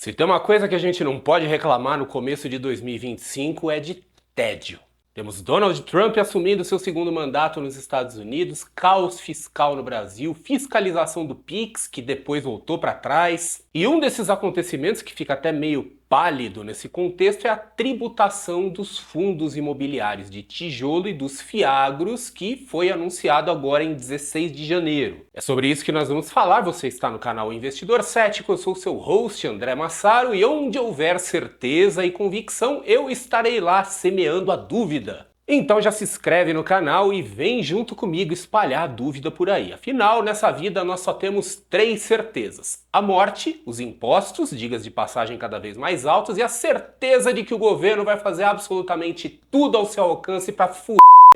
Se tem uma coisa que a gente não pode reclamar no começo de 2025 é de tédio. Temos Donald Trump assumindo seu segundo mandato nos Estados Unidos, caos fiscal no Brasil, fiscalização do Pix, que depois voltou para trás. E um desses acontecimentos que fica até meio pálido nesse contexto é a tributação dos fundos imobiliários de tijolo e dos fiagros, que foi anunciado agora em 16 de janeiro. É sobre isso que nós vamos falar. Você está no canal Investidor Cético, eu sou seu host André Massaro e onde houver certeza e convicção, eu estarei lá semeando a dúvida. Então já se inscreve no canal e vem junto comigo espalhar a dúvida por aí. Afinal, nessa vida nós só temos três certezas: a morte, os impostos, digas de passagem cada vez mais altos, e a certeza de que o governo vai fazer absolutamente tudo ao seu alcance para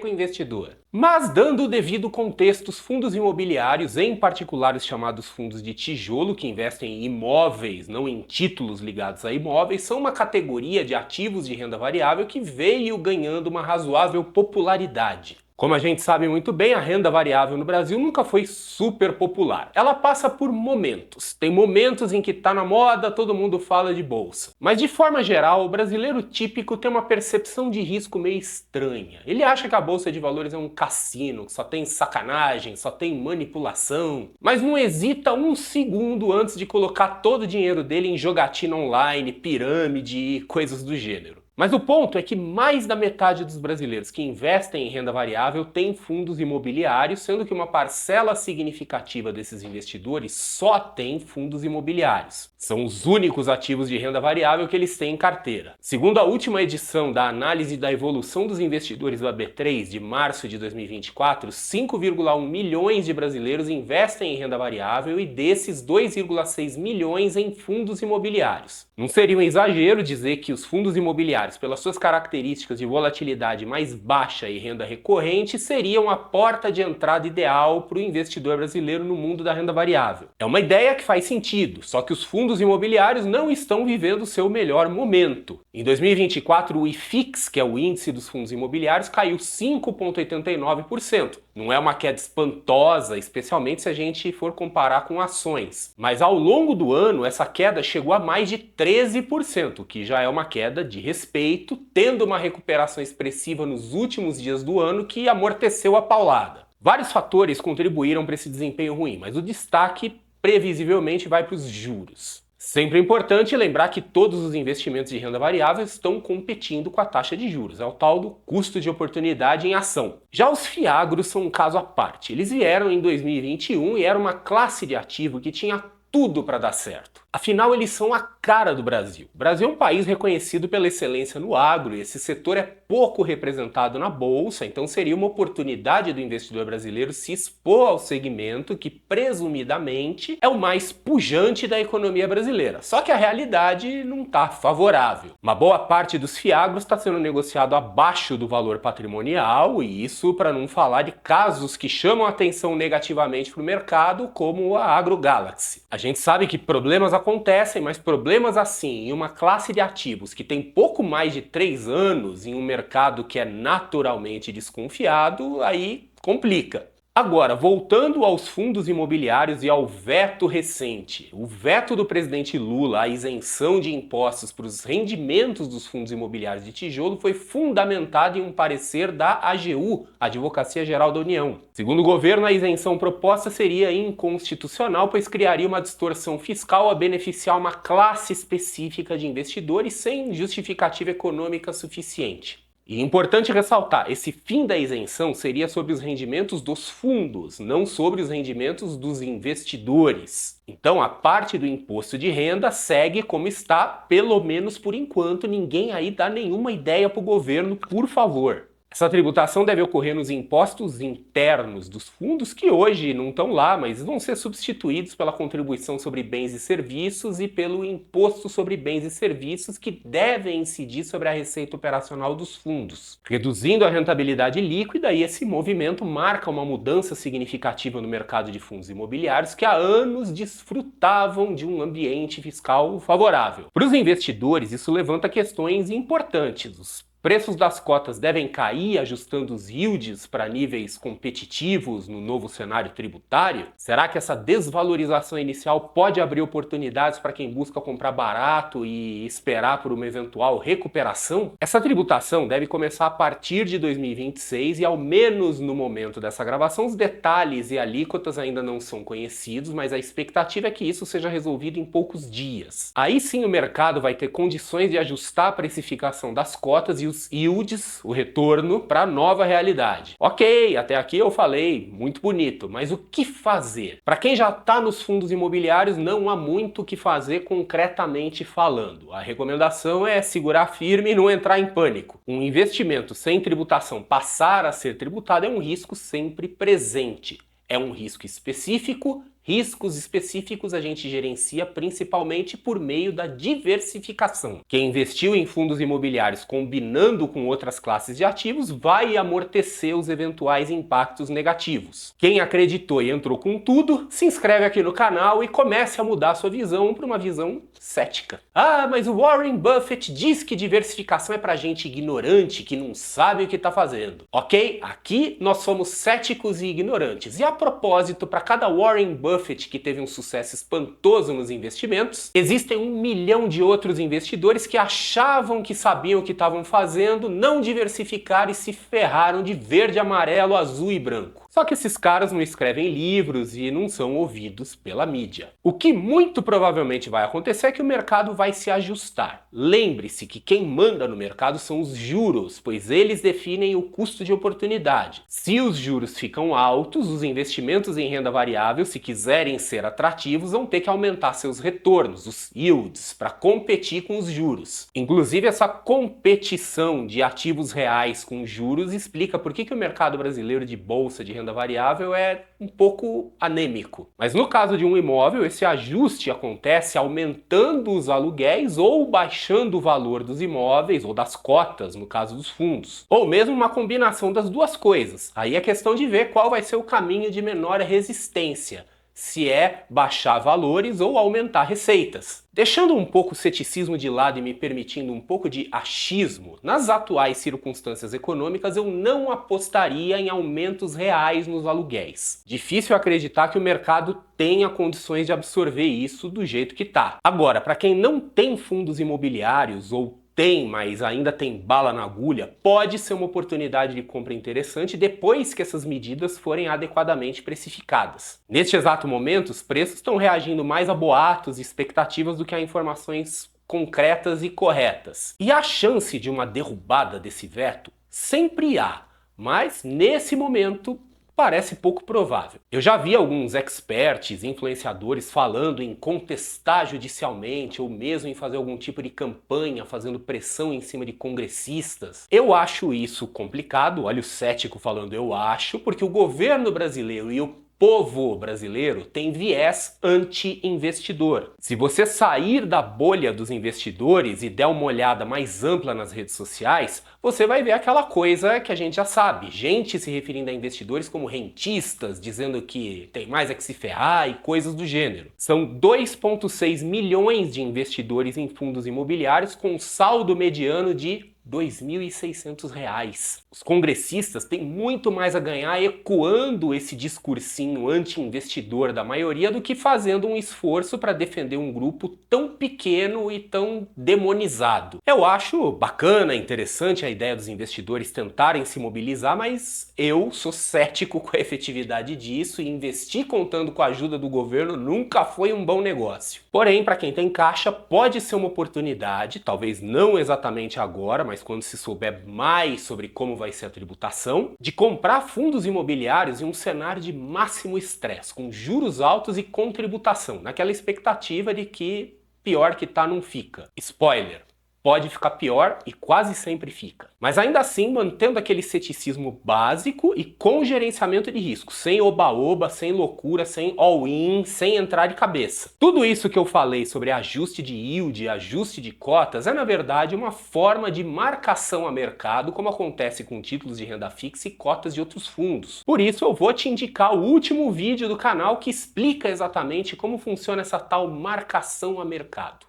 com o investidor. Mas dando o devido contexto, os fundos imobiliários, em particular os chamados fundos de tijolo, que investem em imóveis, não em títulos ligados a imóveis, são uma categoria de ativos de renda variável que veio ganhando uma razoável popularidade. Como a gente sabe muito bem, a renda variável no Brasil nunca foi super popular. Ela passa por momentos. Tem momentos em que tá na moda, todo mundo fala de bolsa. Mas de forma geral, o brasileiro típico tem uma percepção de risco meio estranha. Ele acha que a bolsa de valores é um cassino, que só tem sacanagem, só tem manipulação. Mas não hesita um segundo antes de colocar todo o dinheiro dele em jogatina online, pirâmide e coisas do gênero. Mas o ponto é que mais da metade dos brasileiros que investem em renda variável tem fundos imobiliários, sendo que uma parcela significativa desses investidores só tem fundos imobiliários. São os únicos ativos de renda variável que eles têm em carteira. Segundo a última edição da análise da evolução dos investidores do AB3 de março de 2024, 5,1 milhões de brasileiros investem em renda variável e desses 2,6 milhões em fundos imobiliários. Não seria um exagero dizer que os fundos imobiliários, pelas suas características de volatilidade mais baixa e renda recorrente, seriam a porta de entrada ideal para o investidor brasileiro no mundo da renda variável. É uma ideia que faz sentido, só que os fundos imobiliários não estão vivendo o seu melhor momento. Em 2024, o IFIX, que é o índice dos fundos imobiliários, caiu 5,89%. Não é uma queda espantosa, especialmente se a gente for comparar com ações. Mas ao longo do ano, essa queda chegou a mais de 13%, que já é uma queda de respeito, tendo uma recuperação expressiva nos últimos dias do ano que amorteceu a paulada. Vários fatores contribuíram para esse desempenho ruim, mas o destaque previsivelmente vai para os juros. Sempre é importante lembrar que todos os investimentos de renda variável estão competindo com a taxa de juros, é o tal do custo de oportunidade em ação. Já os fiagros são um caso à parte. Eles vieram em 2021 e era uma classe de ativo que tinha tudo para dar certo. Afinal, eles são a cara do Brasil. O Brasil é um país reconhecido pela excelência no agro e esse setor é pouco representado na bolsa, então seria uma oportunidade do investidor brasileiro se expor ao segmento que, presumidamente, é o mais pujante da economia brasileira. Só que a realidade não está favorável. Uma boa parte dos fiagros está sendo negociado abaixo do valor patrimonial, e isso para não falar de casos que chamam a atenção negativamente para o mercado, como a AgroGalaxy. A gente sabe que problemas acontecem, mas problemas assim em uma classe de ativos que tem pouco mais de 3 anos em um mercado que é naturalmente desconfiado, aí complica. Agora, voltando aos fundos imobiliários e ao veto recente, o veto do presidente Lula à isenção de impostos para os rendimentos dos fundos imobiliários de tijolo foi fundamentado em um parecer da AGU, Advocacia Geral da União. Segundo o governo, a isenção proposta seria inconstitucional, pois criaria uma distorção fiscal a beneficiar uma classe específica de investidores sem justificativa econômica suficiente. E é importante ressaltar, esse fim da isenção seria sobre os rendimentos dos fundos, não sobre os rendimentos dos investidores. Então a parte do imposto de renda segue como está, pelo menos por enquanto. Ninguém aí dá nenhuma ideia para o governo, por favor. Essa tributação deve ocorrer nos impostos internos dos fundos, que hoje não estão lá, mas vão ser substituídos pela contribuição sobre bens e serviços e pelo imposto sobre bens e serviços, que devem incidir sobre a receita operacional dos fundos, reduzindo a rentabilidade líquida. E esse movimento marca uma mudança significativa no mercado de fundos imobiliários que há anos desfrutavam de um ambiente fiscal favorável. Para os investidores, isso levanta questões importantes. Os Preços das cotas devem cair, ajustando os yields para níveis competitivos no novo cenário tributário? Será que essa desvalorização inicial pode abrir oportunidades para quem busca comprar barato e esperar por uma eventual recuperação? Essa tributação deve começar a partir de 2026 e, ao menos no momento dessa gravação, os detalhes e alíquotas ainda não são conhecidos, mas a expectativa é que isso seja resolvido em poucos dias. Aí sim o mercado vai ter condições de ajustar a precificação das cotas e os yields, o retorno, para a nova realidade. Ok, até aqui eu falei, muito bonito, mas o que fazer? Para quem já está nos fundos imobiliários, não há muito o que fazer concretamente falando. A recomendação é segurar firme e não entrar em pânico. Um investimento sem tributação passar a ser tributado é um risco sempre presente. É um risco específico. Riscos específicos a gente gerencia principalmente por meio da diversificação. Quem investiu em fundos imobiliários combinando com outras classes de ativos vai amortecer os eventuais impactos negativos. Quem acreditou e entrou com tudo, se inscreve aqui no canal e comece a mudar sua visão para uma visão cética. Ah, mas o Warren Buffett diz que diversificação é para gente ignorante que não sabe o que está fazendo. Ok, aqui nós somos céticos e ignorantes. E a propósito, para cada Warren Buffett que teve um sucesso espantoso nos investimentos, existem 1 milhão de outros investidores que achavam que sabiam o que estavam fazendo, não diversificaram e se ferraram de verde, amarelo, azul e branco. Só que esses caras não escrevem livros e não são ouvidos pela mídia. O que muito provavelmente vai acontecer é que o mercado vai se ajustar. Lembre-se que quem manda no mercado são os juros, pois eles definem o custo de oportunidade. Se os juros ficam altos, os investimentos em renda variável, se quiserem ser atrativos, vão ter que aumentar seus retornos, os yields, para competir com os juros. Inclusive, essa competição de ativos reais com juros explica por que o mercado brasileiro de bolsa de renda variável é um pouco anêmico. Mas no caso de um imóvel, esse ajuste acontece aumentando os aluguéis ou baixando o valor dos imóveis ou das cotas, no caso dos fundos. Ou mesmo uma combinação das duas coisas. Aí é questão de ver qual vai ser o caminho de menor resistência. Se é baixar valores ou aumentar receitas. Deixando um pouco o ceticismo de lado e me permitindo um pouco de achismo, nas atuais circunstâncias econômicas eu não apostaria em aumentos reais nos aluguéis. Difícil acreditar que o mercado tenha condições de absorver isso do jeito que tá. Agora, para quem não tem fundos imobiliários ou tem, mas ainda tem bala na agulha, pode ser uma oportunidade de compra interessante depois que essas medidas forem adequadamente precificadas. Neste exato momento, os preços estão reagindo mais a boatos e expectativas do que a informações concretas e corretas. E a chance de uma derrubada desse veto sempre há, mas nesse momento parece pouco provável. Eu já vi alguns experts, influenciadores falando em contestar judicialmente ou mesmo em fazer algum tipo de campanha fazendo pressão em cima de congressistas. Eu acho isso complicado, olha o cético falando eu acho, porque o governo brasileiro e o povo brasileiro tem viés anti-investidor. Se você sair da bolha dos investidores e der uma olhada mais ampla nas redes sociais, você vai ver aquela coisa que a gente já sabe. Gente se referindo a investidores como rentistas, dizendo que tem mais é que se ferrar e coisas do gênero. São 2,6 milhões de investidores em fundos imobiliários com saldo mediano de R$ 2.600. Os congressistas têm muito mais a ganhar ecoando esse discursinho anti-investidor da maioria do que fazendo um esforço para defender um grupo tão pequeno e tão demonizado. Eu acho bacana, interessante a ideia dos investidores tentarem se mobilizar, mas eu sou cético com a efetividade disso e investir contando com a ajuda do governo nunca foi um bom negócio. Porém, para quem tem caixa, pode ser uma oportunidade, talvez não exatamente agora, mas quando se souber mais sobre como vai ser a tributação, de comprar fundos imobiliários em um cenário de máximo estresse, com juros altos e com tributação, naquela expectativa de que pior que tá não fica. Spoiler! Pode ficar pior e quase sempre fica. Mas ainda assim, mantendo aquele ceticismo básico e com gerenciamento de risco, sem oba-oba, sem loucura, sem all-in, sem entrar de cabeça. Tudo isso que eu falei sobre ajuste de yield, ajuste de cotas, é na verdade uma forma de marcação a mercado, como acontece com títulos de renda fixa e cotas de outros fundos. Por isso eu vou te indicar o último vídeo do canal que explica exatamente como funciona essa tal marcação a mercado.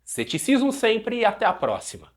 Ceticismo sempre e até a próxima!